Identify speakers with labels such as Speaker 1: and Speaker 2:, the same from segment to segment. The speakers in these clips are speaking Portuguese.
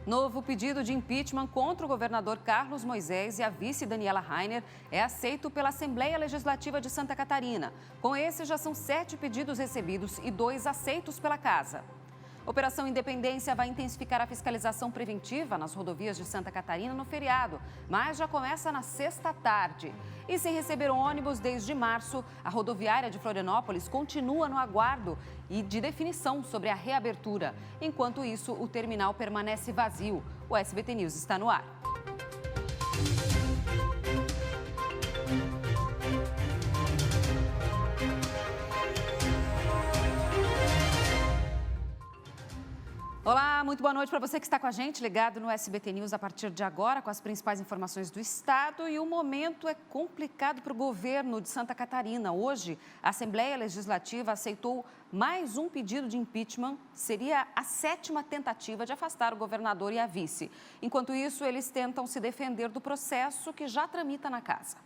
Speaker 1: Novo pedido de impeachment contra o governador Carlos Moisés e a vice Daniela Rainer é aceito pela Assembleia Legislativa de Santa Catarina. Com esse, já são 7 pedidos recebidos e 2 aceitos pela Casa. Operação Independência vai intensificar a fiscalização preventiva nas rodovias de Santa Catarina no feriado, mas já começa na sexta tarde. E sem receber ônibus desde março, a rodoviária de Florianópolis continua no aguardo e de definição sobre a reabertura. Enquanto isso, o terminal permanece vazio. O SBT News está no ar. Olá, muito boa noite para você que está com a gente, ligado no SBT News a partir de agora, com as principais informações do estado. E o momento é complicado para o governo de Santa Catarina. Hoje, a Assembleia Legislativa aceitou mais um pedido de impeachment. Seria a 7ª tentativa de afastar o governador e a vice. Enquanto isso, eles tentam se defender do processo que já tramita na casa.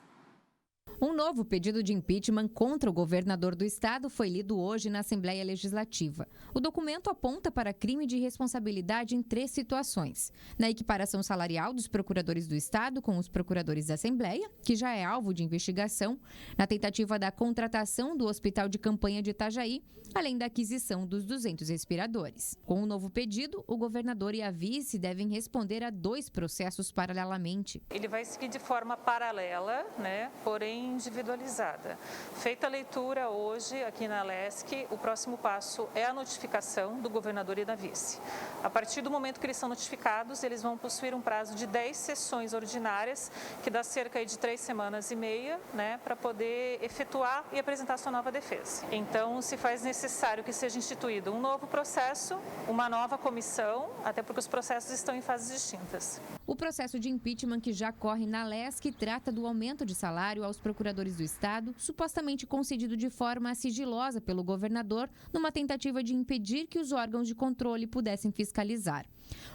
Speaker 2: Um novo pedido de impeachment contra o governador do estado foi lido hoje na Assembleia Legislativa. O documento aponta para crime de responsabilidade em 3 situações: na equiparação salarial dos procuradores do estado com os procuradores da Assembleia, que já é alvo de investigação, na tentativa da contratação do hospital de campanha de Itajaí, além da aquisição dos 200 respiradores. Com o novo pedido, o governador e a vice devem responder a 2 processos paralelamente.
Speaker 3: Ele vai seguir de forma paralela, porém individualizada. Feita a leitura hoje aqui na LESC, o próximo passo é a notificação do governador e da vice. A partir do momento que eles são notificados, eles vão possuir um prazo de 10 sessões ordinárias, que dá cerca de 3 semanas e meia, para poder efetuar e apresentar sua nova defesa. Então, se faz necessário que seja instituído um novo processo, uma nova comissão, até porque os processos estão em fases distintas.
Speaker 2: O processo de impeachment que já corre na LESC trata do aumento de salário aos procuradores do estado, supostamente concedido de forma sigilosa pelo governador, numa tentativa de impedir que os órgãos de controle pudessem fiscalizar.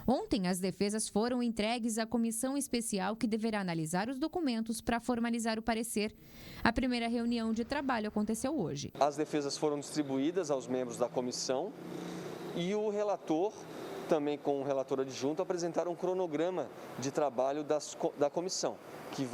Speaker 2: Ontem, as defesas foram entregues à comissão especial que deverá analisar os documentos para formalizar o parecer. A primeira reunião de trabalho aconteceu hoje.
Speaker 4: As defesas foram distribuídas aos membros da comissão e o relator, também com o relator adjunto, apresentaram um cronograma de trabalho da comissão, que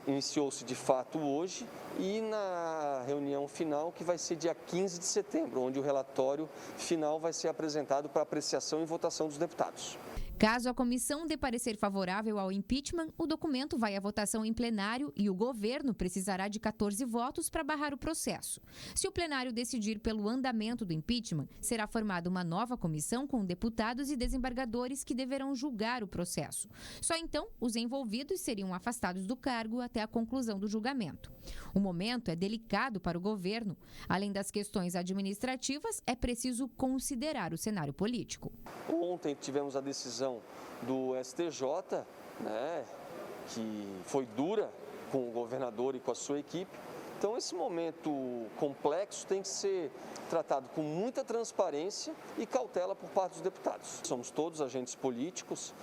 Speaker 4: iniciou-se de fato hoje e na reunião final, que vai ser dia 15 de setembro, onde o relatório final vai ser apresentado para apreciação e votação dos deputados.
Speaker 2: Caso a comissão dê parecer favorável ao impeachment, o documento vai à votação em plenário e o governo precisará de 14 votos para barrar o processo. Se o plenário decidir pelo andamento do impeachment, será formada uma nova comissão com deputados e desembargadores que deverão julgar o processo. Só então, os envolvidos seriam afastados do cargo até a conclusão do julgamento. O momento é delicado para o governo. Além das questões administrativas, é preciso considerar o cenário político.
Speaker 4: Ontem tivemos a decisão do STJ, que foi dura com o governador e com a sua equipe. Então, esse momento complexo tem que ser tratado com muita transparência e cautela por parte dos deputados. Somos todos agentes políticos,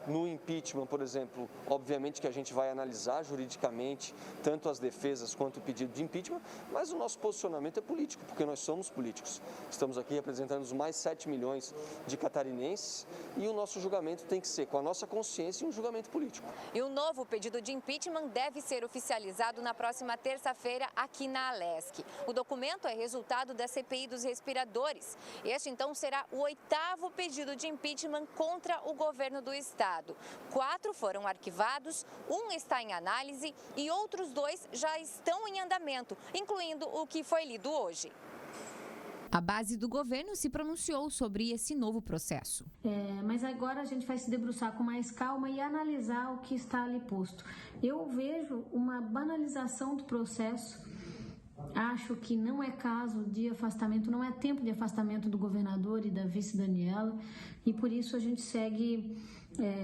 Speaker 4: no impeachment, por exemplo, obviamente que a gente vai analisar juridicamente tanto as defesas quanto o pedido de impeachment, mas o nosso posicionamento é político, porque nós somos políticos. Estamos aqui representando os mais 7 milhões de catarinenses e o nosso julgamento tem que ser com a nossa consciência e um julgamento político.
Speaker 5: E o novo pedido de impeachment deve ser oficializado na próxima terça-feira aqui na Alesc. O documento é resultado da CPI dos respiradores. Este, então, será o 8º pedido de impeachment contra o governo do estado. 4 foram arquivados, 1 está em análise e outros 2 já estão em andamento, incluindo o que foi lido hoje.
Speaker 2: A base do governo se pronunciou sobre esse novo processo.
Speaker 6: Mas agora a gente vai se debruçar com mais calma e analisar o que está ali posto. Eu vejo uma banalização do processo. Acho que não é caso de afastamento, não é tempo de afastamento do governador e da vice Daniela. E por isso a gente segue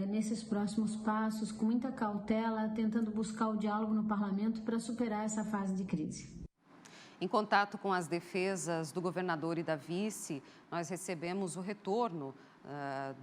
Speaker 6: nesses próximos passos com muita cautela, tentando buscar o diálogo no parlamento para superar essa fase de crise.
Speaker 1: Em contato com as defesas do governador e da vice, nós recebemos o retorno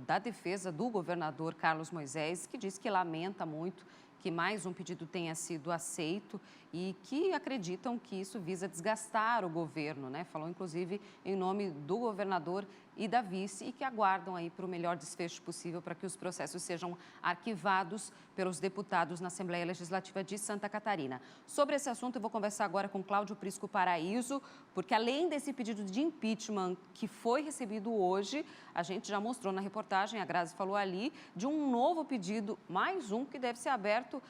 Speaker 1: da defesa do governador Carlos Moisés, que diz que lamenta muito que mais um pedido tenha sido aceito e que acreditam que isso visa desgastar o governo, né? Falou, inclusive, em nome do governador e da vice e que aguardam aí para o melhor desfecho possível para que os processos sejam arquivados pelos deputados na Assembleia Legislativa de Santa Catarina. Sobre esse assunto, eu vou conversar agora com Cláudio Prisco Paraíso, porque além desse pedido de impeachment que foi recebido hoje, a gente já mostrou na reportagem, a Grazi falou ali, de um novo pedido, mais um que deve ser aberto,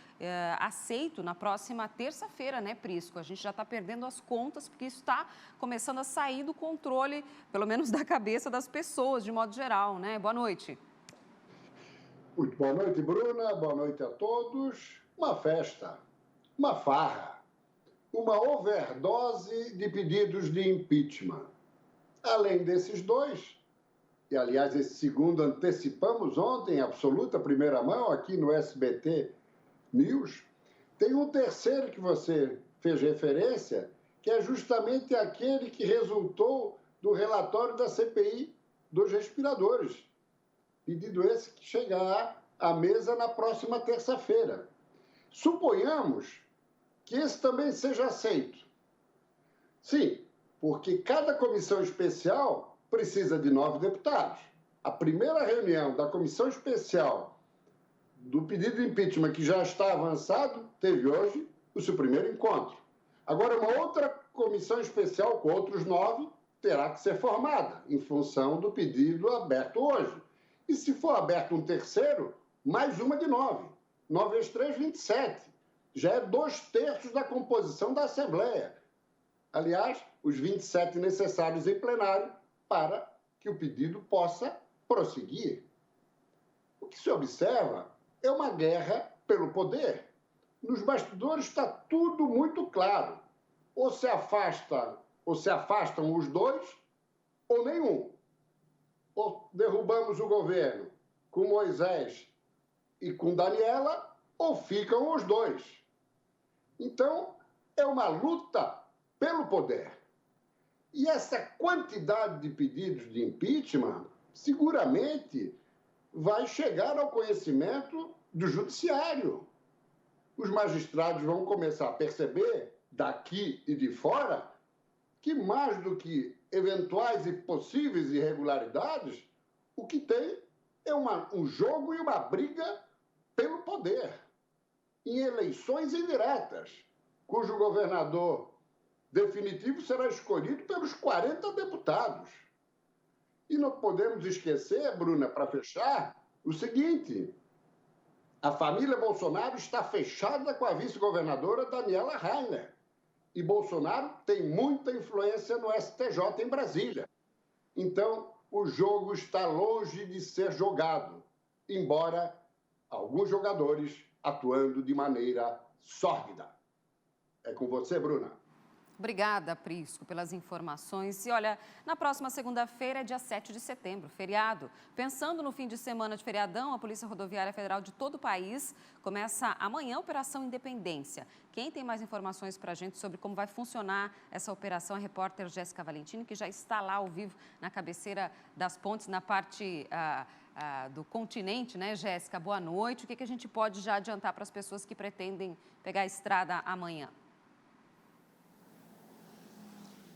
Speaker 1: aceito na próxima terça-feira, né, Prisco? A gente já está perdendo as contas, porque isso está começando a sair do controle, pelo menos da cabeça das pessoas, de modo geral, né? Boa noite.
Speaker 7: Muito boa noite, Bruna. Boa noite a todos. Uma festa, uma farra, uma overdose de pedidos de impeachment. Além desses dois, e aliás esse segundo antecipamos ontem, em absoluta primeira mão, aqui no SBT News, tem um terceiro que você fez referência, que é justamente aquele que resultou do relatório da CPI dos respiradores. Pedido esse que chegará à mesa na próxima terça-feira. Suponhamos que esse também seja aceito. Sim, porque cada comissão especial precisa de 9 deputados. A primeira reunião da comissão especial do pedido de impeachment, que já está avançado, teve hoje o seu primeiro encontro. Agora, uma outra comissão especial com outros 9 terá que ser formada, em função do pedido aberto hoje. E se for aberto um terceiro, mais uma de 9. 9 vezes 3, 27. Já é 2/3 da composição da Assembleia. Aliás, os 27 necessários em plenário para que o pedido possa prosseguir. O que se observa é uma guerra pelo poder. Nos bastidores está tudo muito claro. Ou se afastam os dois, ou nenhum. Ou derrubamos o governo com Moisés e com Daniela, ou ficam os dois. Então, é uma luta pelo poder. E essa quantidade de pedidos de impeachment, seguramente, vai chegar ao conhecimento do judiciário. Os magistrados vão começar a perceber, daqui e de fora, que mais do que eventuais e possíveis irregularidades, o que tem é um jogo e uma briga pelo poder, em eleições indiretas, cujo governador definitivo será escolhido pelos 40 deputados. E não podemos esquecer, Bruna, para fechar, o seguinte: a família Bolsonaro está fechada com a vice-governadora Daniela Rainer. E Bolsonaro tem muita influência no STJ em Brasília. Então, o jogo está longe de ser jogado, embora alguns jogadores atuando de maneira sórdida. É com você, Bruna.
Speaker 1: Obrigada, Prisco, pelas informações. E olha, na próxima segunda-feira é dia 7 de setembro, feriado. Pensando no fim de semana de feriadão, a Polícia Rodoviária Federal de todo o país começa amanhã a Operação Independência. Quem tem mais informações para a gente sobre como vai funcionar essa operação é a repórter Jéssica Valentini, que já está lá ao vivo na cabeceira das pontes, na parte do continente, né, Jéssica? Boa noite. O que a gente pode já adiantar para as pessoas que pretendem pegar a estrada amanhã?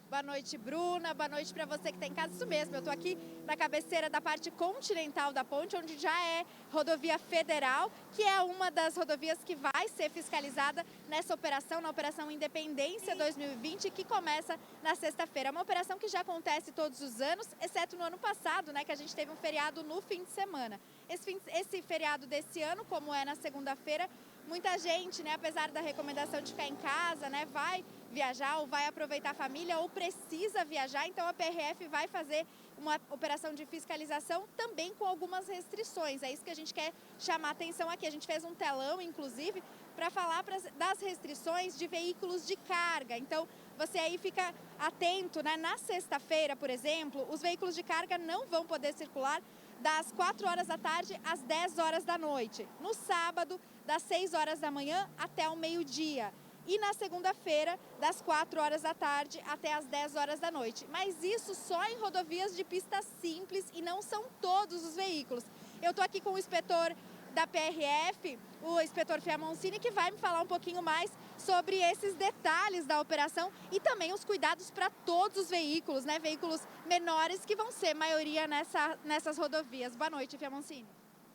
Speaker 8: Boa noite, Bruna. Boa noite para você que está em casa. Isso mesmo, eu estou aqui na cabeceira da parte continental da ponte, onde já é rodovia federal, que é uma das rodovias que vai ser fiscalizada nessa operação, na Operação Independência 2020, que começa na sexta-feira. É uma operação que já acontece todos os anos, exceto no ano passado, né, que a gente teve um feriado no fim de semana. Esse feriado desse ano, como é na segunda-feira, muita gente, né, apesar da recomendação de ficar em casa, né, vai viajar ou vai aproveitar a família ou precisa viajar, então a PRF vai fazer uma operação de fiscalização também com algumas restrições. É isso que a gente quer chamar a atenção aqui. A gente fez um telão, inclusive, para falar das restrições de veículos de carga. Então, você aí fica atento, né? Na sexta-feira, por exemplo, os veículos de carga não vão poder circular das 4 horas da tarde às 10 horas da noite. No sábado, das 6 horas da manhã até o meio-dia. E na segunda-feira, das 4 horas da tarde até as 10 horas da noite. Mas isso só em rodovias de pista simples e não são todos os veículos. Eu estou aqui com o inspetor da PRF, o inspetor Fiamoncini, que vai me falar um pouquinho mais sobre esses detalhes da operação e também os cuidados para todos os veículos, né? Veículos menores que vão ser maioria nessas rodovias. Boa noite, Fiamoncini.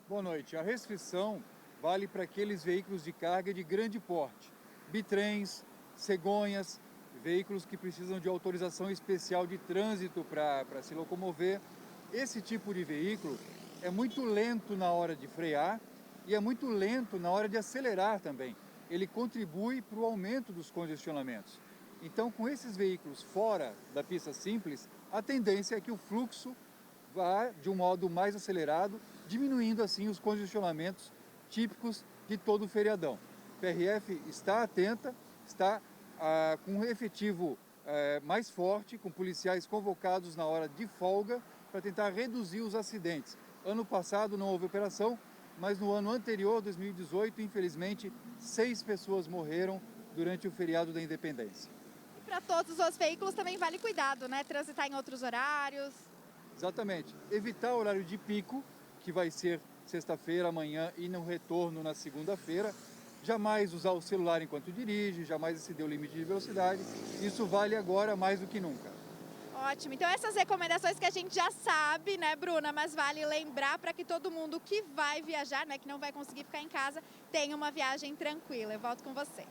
Speaker 9: Boa noite. A restrição vale para aqueles veículos de carga de grande porte, bitrens, cegonhas, veículos que precisam de autorização especial de trânsito para se locomover. Esse tipo de veículo é muito lento na hora de frear e é muito lento na hora de acelerar também. Ele contribui para o aumento dos congestionamentos. Então, com esses veículos fora da pista simples, a tendência é que o fluxo vá de um modo mais acelerado, diminuindo assim os congestionamentos típicos de todo o feriadão. A PRF está atenta, está com um efetivo mais forte, com policiais convocados na hora de folga para tentar reduzir os acidentes. Ano passado não houve operação, mas no ano anterior, 2018, infelizmente, 6 pessoas morreram durante o feriado da Independência.
Speaker 8: Para todos os veículos também vale cuidado, né? Transitar em outros horários.
Speaker 9: Exatamente. Evitar o horário de pico, que vai ser sexta-feira, amanhã e no retorno na segunda-feira. Jamais usar o celular enquanto dirige, jamais exceder o limite de velocidade. Isso vale agora mais do que nunca.
Speaker 8: Ótimo. Então essas recomendações que a gente já sabe, né, Bruna? Mas vale lembrar para que todo mundo que vai viajar, né, que não vai conseguir ficar em casa, tenha uma viagem tranquila. Eu volto com você.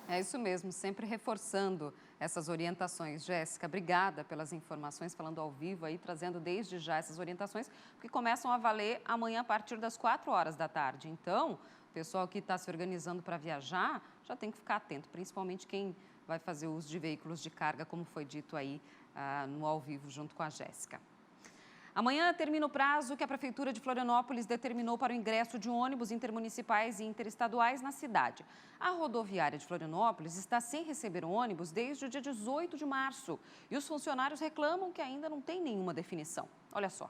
Speaker 1: É isso mesmo, sempre reforçando essas orientações. Jéssica, obrigada pelas informações, falando ao vivo aí, trazendo desde já essas orientações, que começam a valer amanhã a partir das 4 horas da tarde. Então, o pessoal que está se organizando para viajar já tem que ficar atento, principalmente quem vai fazer uso de veículos de carga, como foi dito aí no ao vivo junto com a Jéssica. Amanhã termina o prazo que a Prefeitura de Florianópolis determinou para o ingresso de ônibus intermunicipais e interestaduais na cidade. A rodoviária de Florianópolis está sem receber ônibus desde o dia 18 de março e os funcionários reclamam que ainda não tem nenhuma definição. Olha só.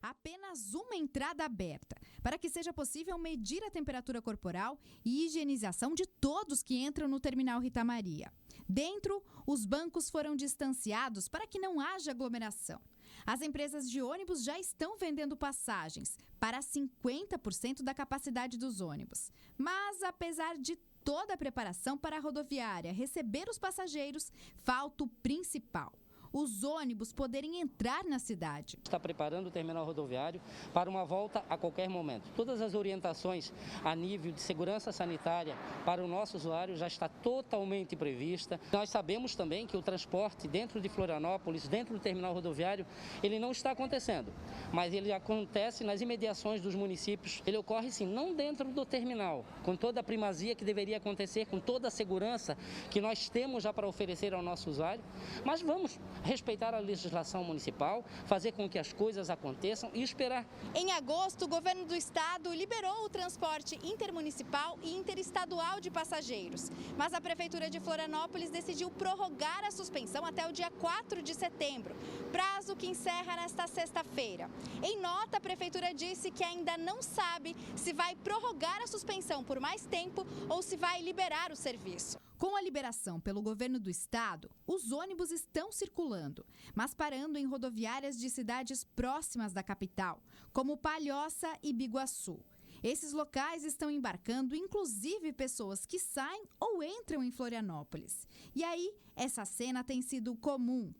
Speaker 10: Apenas uma entrada aberta, para que seja possível medir a temperatura corporal e higienização de todos que entram no terminal Rita Maria. Dentro, os bancos foram distanciados para que não haja aglomeração. As empresas de ônibus já estão vendendo passagens para 50% da capacidade dos ônibus. Mas, apesar de toda a preparação para a rodoviária receber os passageiros, falta o principal: os ônibus poderem entrar na cidade.
Speaker 11: Está preparando o terminal rodoviário para uma volta a qualquer momento. Todas as orientações a nível de segurança sanitária para o nosso usuário já está totalmente prevista. Nós sabemos também que o transporte dentro de Florianópolis, dentro do terminal rodoviário, ele não está acontecendo, mas ele acontece nas imediações dos municípios. Ele ocorre sim, não dentro do terminal, com toda a primazia que deveria acontecer, com toda a segurança que nós temos já para oferecer ao nosso usuário, mas vamos respeitar a legislação municipal, fazer com que as coisas aconteçam e esperar.
Speaker 8: Em agosto, o governo do estado liberou o transporte intermunicipal e interestadual de passageiros. Mas a Prefeitura de Florianópolis decidiu prorrogar a suspensão até o dia 4 de setembro, prazo que encerra nesta sexta-feira. Em nota, a Prefeitura disse que ainda não sabe se vai prorrogar a suspensão por mais tempo ou se vai liberar o serviço.
Speaker 10: Com a liberação pelo governo do estado, os ônibus estão circulando, mas parando em rodoviárias de cidades próximas da capital, como Palhoça e Biguaçu. Esses locais estão embarcando, inclusive, pessoas que saem ou entram em Florianópolis. E aí, essa cena tem sido comum,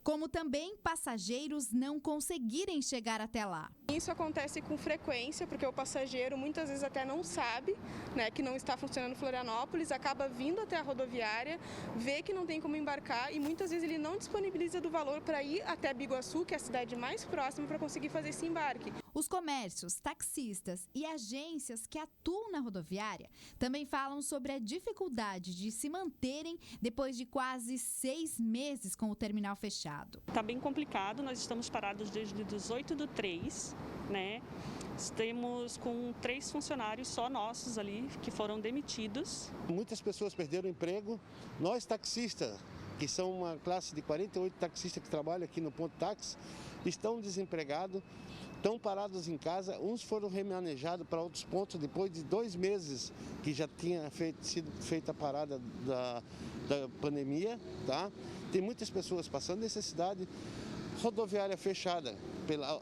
Speaker 10: como também passageiros não conseguirem chegar até lá.
Speaker 12: Isso acontece com frequência, porque o passageiro muitas vezes até não sabe, né, que não está funcionando Florianópolis, acaba vindo até a rodoviária, vê que não tem como embarcar e muitas vezes ele não disponibiliza do valor para ir até Biguaçu, que é a cidade mais próxima, para conseguir fazer esse embarque.
Speaker 10: Os comércios, taxistas e agências que atuam na rodoviária também falam sobre a dificuldade de se manterem depois de quase 6 meses com o terminal fechado.
Speaker 13: Está bem complicado, nós estamos parados desde 18/3, né? Estamos com 3 funcionários só nossos ali que foram demitidos.
Speaker 14: Muitas pessoas perderam o emprego. Nós taxistas, que são uma classe de 48 taxistas que trabalham aqui no ponto táxi, estão desempregados, estão parados em casa. Uns foram remanejados para outros pontos depois de 2 meses que já tinha sido feita a parada da pandemia, tá? Tem muitas pessoas passando necessidade. Rodoviária fechada,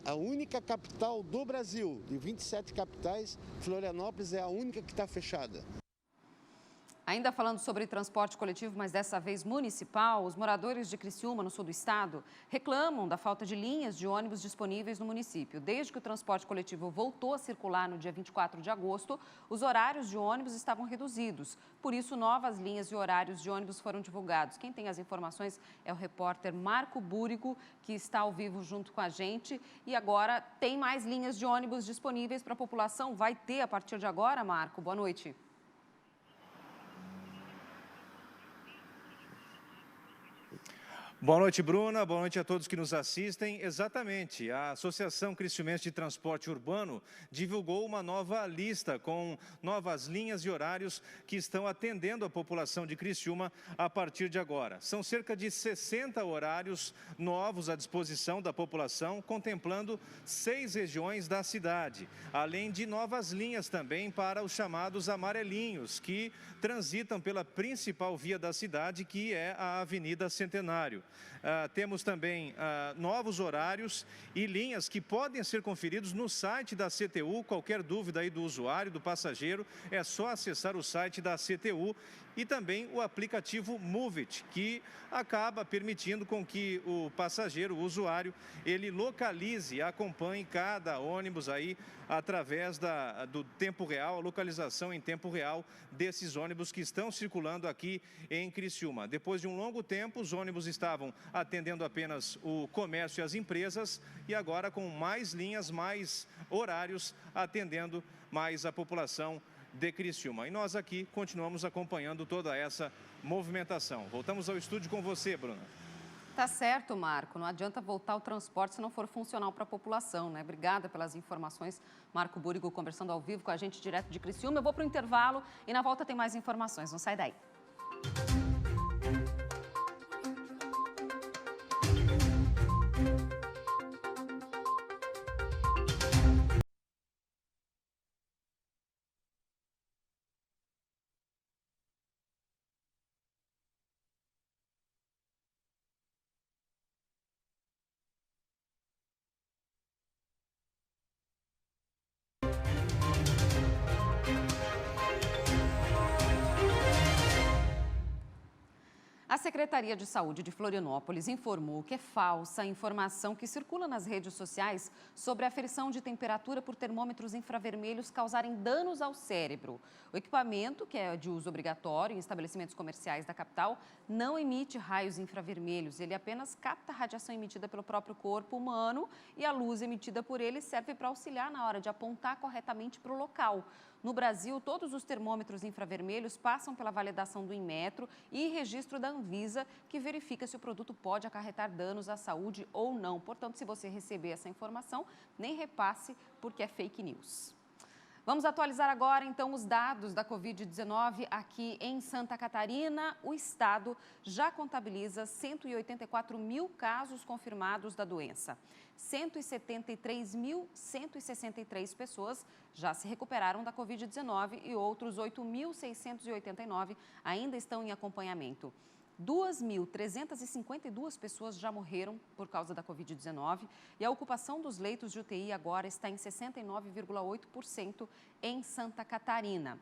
Speaker 14: a única capital do Brasil, de 27 capitais, Florianópolis é a única que está fechada.
Speaker 1: Ainda falando sobre transporte coletivo, mas dessa vez municipal, os moradores de Criciúma, no sul do estado, reclamam da falta de linhas de ônibus disponíveis no município. Desde que o transporte coletivo voltou a circular no dia 24 de agosto, os horários de ônibus estavam reduzidos. Por isso, novas linhas e horários de ônibus foram divulgados. Quem tem as informações é o repórter Marco Búrigo, que está ao vivo junto com a gente. E agora tem mais linhas de ônibus disponíveis para a população. Vai ter a partir de agora, Marco? Boa noite.
Speaker 15: Boa noite, Bruna. Boa noite a todos que nos assistem. Exatamente, a Associação Criciumense de Transporte Urbano divulgou uma nova lista com novas linhas e horários que estão atendendo a população de Criciúma a partir de agora. São cerca de 60 horários novos à disposição da população, contemplando 6 regiões da cidade, além de novas linhas também para os chamados amarelinhos, que transitam pela principal via da cidade, que é a Avenida Centenário. Temos também novos horários e linhas que podem ser conferidos no site da CTU. Qualquer dúvida aí do usuário, do passageiro, é só acessar o site da CTU e também o aplicativo Movit, que acaba permitindo com que o passageiro, o usuário, ele localize e acompanhe cada ônibus aí através do tempo real, a localização em tempo real desses ônibus que estão circulando aqui em Criciúma. Depois de um longo tempo, os ônibus estavam atendendo apenas o comércio e as empresas e agora com mais linhas, mais horários, atendendo mais a população de Criciúma. E nós aqui continuamos acompanhando toda essa movimentação. Voltamos ao estúdio com você, Bruna.
Speaker 1: Tá certo, Marco. Não adianta voltar o transporte se não for funcional para a população, né? Obrigada pelas informações. Marco Búrigo conversando ao vivo com a gente direto de Criciúma. Eu vou para o intervalo e na volta tem mais informações. Não sai daí. A Secretaria de Saúde de Florianópolis informou que é falsa a informação que circula nas redes sociais sobre a aferição de temperatura por termômetros infravermelhos causarem danos ao cérebro. O equipamento, que é de uso obrigatório em estabelecimentos comerciais da capital, não emite raios infravermelhos. Ele apenas capta a radiação emitida pelo próprio corpo humano e a luz emitida por ele serve para auxiliar na hora de apontar corretamente para o local. No Brasil, todos os termômetros infravermelhos passam pela validação do Inmetro e registro da Anvisa, que verifica se o produto pode acarretar danos à saúde ou não. Portanto, se você receber essa informação, nem repasse, porque é fake news. Vamos atualizar agora, então, os dados da Covid-19 aqui em Santa Catarina. O estado já contabiliza 184 mil casos confirmados da doença. 173.163 pessoas já se recuperaram da Covid-19 e outros 8.689 ainda estão em acompanhamento. 2.352 pessoas já morreram por causa da Covid-19 e a ocupação dos leitos de UTI agora está em 69,8% em Santa Catarina.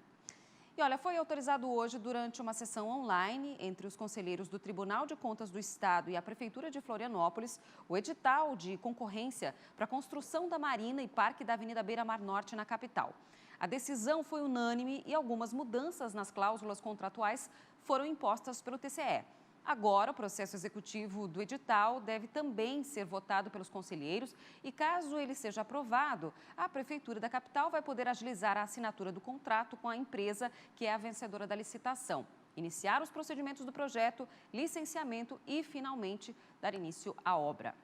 Speaker 1: E olha, foi autorizado hoje, durante uma sessão online entre os conselheiros do Tribunal de Contas do Estado e a Prefeitura de Florianópolis, o edital de concorrência para a construção da Marina e Parque da Avenida Beira-Mar Norte na capital. A decisão foi unânime e algumas mudanças nas cláusulas contratuais foram impostas pelo TCE. Agora, o processo executivo do edital deve também ser votado pelos conselheiros e, caso ele seja aprovado, a Prefeitura da capital vai poder agilizar a assinatura do contrato com a empresa que é a vencedora da licitação, iniciar os procedimentos do projeto, licenciamento e, finalmente, dar início à obra.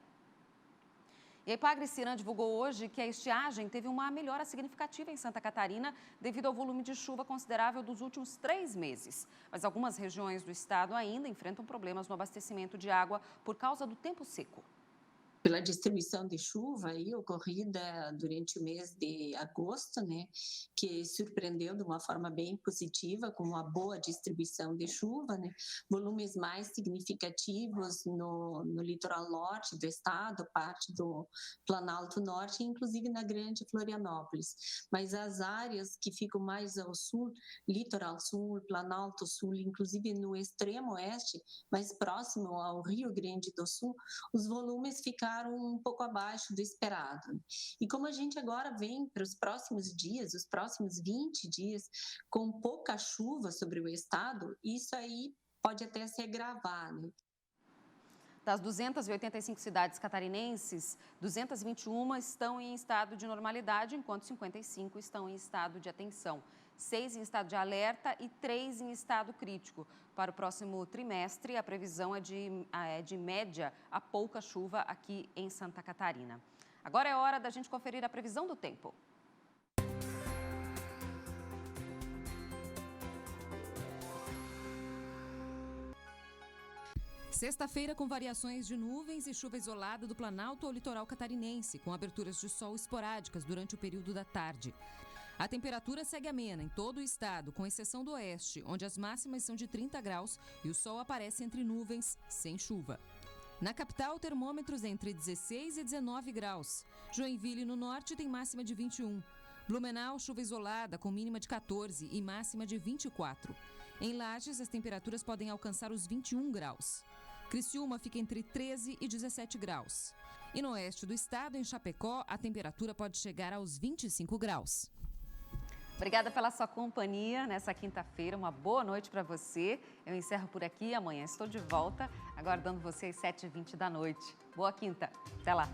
Speaker 1: E a Epagre-Ciran divulgou hoje que a estiagem teve uma melhora significativa em Santa Catarina devido ao volume de chuva considerável dos últimos 3 meses. Mas algumas regiões do estado ainda enfrentam problemas no abastecimento de água por causa do tempo seco.
Speaker 16: pela distribuição de chuva aí, ocorrida durante o mês de agosto, né, que surpreendeu de uma forma bem positiva, com uma boa distribuição de chuva, né, volumes mais significativos no litoral norte do estado, parte do Planalto Norte, inclusive na Grande Florianópolis. Mas as áreas que ficam mais ao sul, litoral sul, Planalto Sul, inclusive no extremo oeste, mais próximo ao Rio Grande do Sul, os volumes ficaram um pouco abaixo do esperado. E como a gente agora vem para os próximos dias, os próximos 20 dias, com pouca chuva sobre o estado, isso aí pode até se agravar, né?
Speaker 1: Das 285 cidades catarinenses, 221 estão em estado de normalidade, enquanto 55 estão em estado de atenção. 6 em estado de alerta e 3 em estado crítico. Para o próximo trimestre, a previsão é de média a pouca chuva aqui em Santa Catarina. Agora é hora da gente conferir a previsão do tempo.
Speaker 17: Sexta-feira com variações de nuvens e chuva isolada do Planalto ao litoral catarinense, com aberturas de sol esporádicas durante o período da tarde. A temperatura segue amena em todo o estado, com exceção do oeste, onde as máximas são de 30 graus e o sol aparece entre nuvens, sem chuva. Na capital, termômetros entre 16 e 19 graus. Joinville, no norte, tem máxima de 21. Blumenau, chuva isolada, com mínima de 14 e máxima de 24. Em Lages, as temperaturas podem alcançar os 21 graus. Criciúma fica entre 13 e 17 graus. E no oeste do estado, em Chapecó, a temperatura pode chegar aos 25 graus.
Speaker 1: Obrigada pela sua companhia nessa quinta-feira. Uma boa noite para você. Eu encerro por aqui. Amanhã estou de volta, aguardando você às 7h20 da noite. Boa quinta. Até lá.